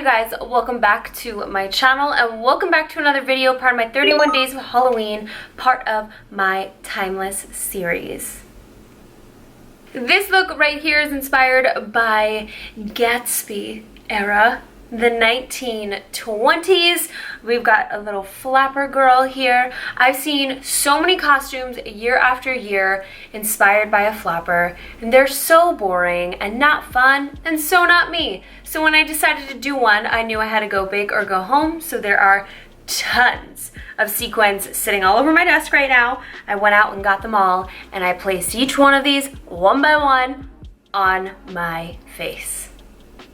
guys, welcome back to my channel and welcome back to another video, part of my 31 days of Halloween, part of my Timeless series. This look right here is inspired by Gatsby era, the 1920s. We've got a little flapper girl here. I've seen so many costumes year after year inspired by a flapper, and they're so boring and not fun and so not me. So when I decided to do one, I knew I had to go big or go home. So there are tons of sequins sitting all over my desk right now. I went out and got them all, and I placed each one of these one by one on my face.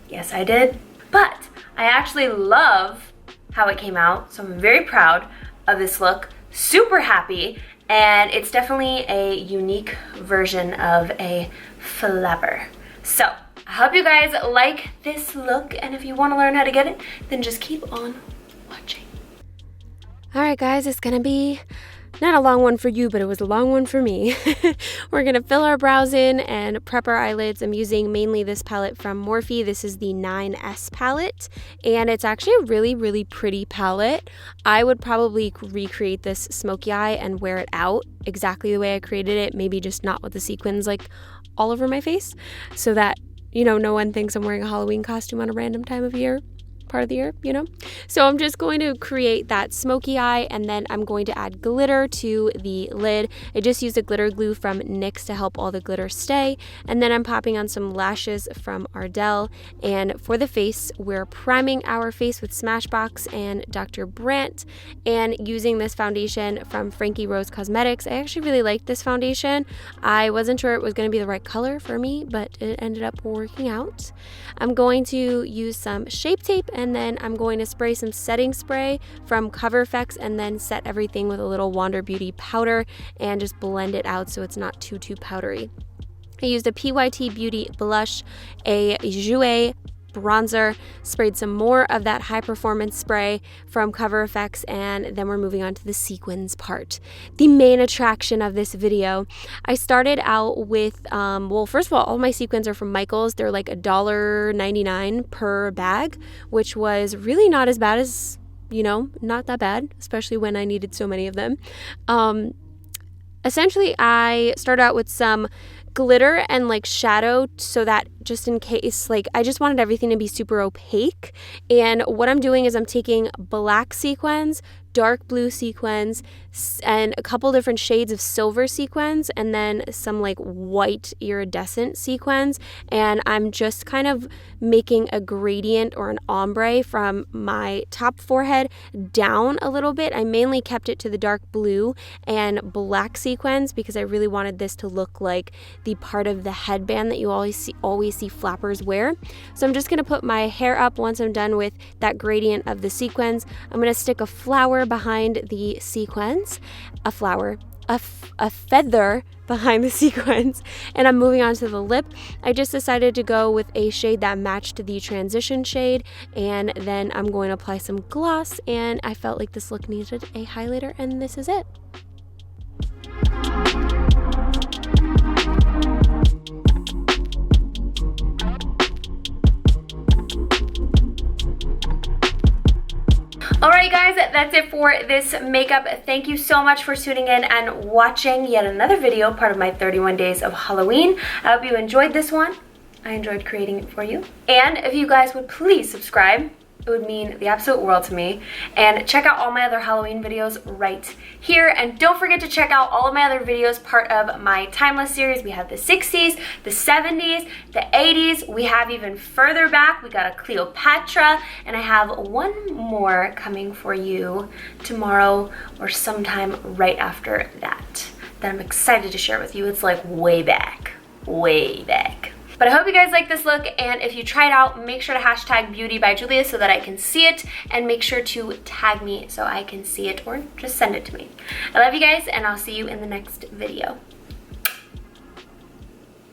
Yes, I did. But I actually love how it came out, so I'm very proud of this look, super happy, and it's definitely a unique version of a flapper. So I hope you guys like this look, and if you want to learn how to get it, then just keep on watching. All right, guys, it's gonna be not a long one for you, but it was a long one for me. We're gonna fill our brows in and prep our eyelids. I'm using mainly this palette from Morphe. This is the 9S palette, and it's actually a really, really pretty palette. I would probably recreate this smoky eye and wear it out exactly the way I created it, maybe just not with the sequins like all over my face, so that, you know, no one thinks I'm wearing a Halloween costume on a random time of year. Part of the year, you know? So I'm just going to create that smoky eye, and then I'm going to add glitter to the lid. I just used a glitter glue from NYX to help all the glitter stay, and then I'm popping on some lashes from Ardell. And for the face, we're priming our face with Smashbox and Dr. Brandt, and using this foundation from Frankie Rose Cosmetics. I actually really liked this foundation. I wasn't sure it was going to be the right color for me, but it ended up working out. I'm going to use some Shape Tape, and then I'm going to spray some setting spray from Cover Effects, and then set everything with a little Wander Beauty powder and just blend it out so it's not too powdery. I used a PYT Beauty blush, a Jouer bronzer, sprayed some more of that high performance spray from Cover Effects, and then we're moving on to the sequins part, the main attraction of this video. I started out with well, first of all my sequins are from Michaels. They're like $1.99 per bag, which was really not as bad as, you know, not that bad, especially when I needed so many of them. Essentially I started out with some glitter and like shadow, so that just in case, like, I just wanted everything to be super opaque. And what I'm doing is I'm taking black sequins, dark blue sequins, and a couple different shades of silver sequins, and then some like white iridescent sequins, and I'm just kind of making a gradient or an ombre from my top forehead down a little bit. I mainly kept it to the dark blue and black sequins because I really wanted this to look like the part of the headband that you always see flappers wear. So I'm just going to put my hair up once I'm done with that gradient of the sequins. I'm going to stick a flower behind the sequins, a feather behind the sequins, and I'm moving on to the lip. I just decided to go with a shade that matched the transition shade, and then I'm going to apply some gloss, and I felt like this look needed a highlighter, and this is it. Alright guys, that's it for this makeup. Thank you so much for tuning in and watching yet another video, part of my 31 days of Halloween. I hope you enjoyed this one. I enjoyed creating it for you. And if you guys would please subscribe, it would mean the absolute world to me. And check out all my other Halloween videos right here. And don't forget to check out all of my other videos, part of my Timeless series. We have the 60s, the 70s, the 80s. We have even further back, we got a Cleopatra. And I have one more coming for you tomorrow or sometime right after that I'm excited to share with you. It's like way back, way back. But I hope you guys like this look, and if you try it out, make sure to hashtag BEAUTYBYJULIA so that I can see it, and make sure to tag me so I can see it, or just send it to me. I love you guys, and I'll see you in the next video.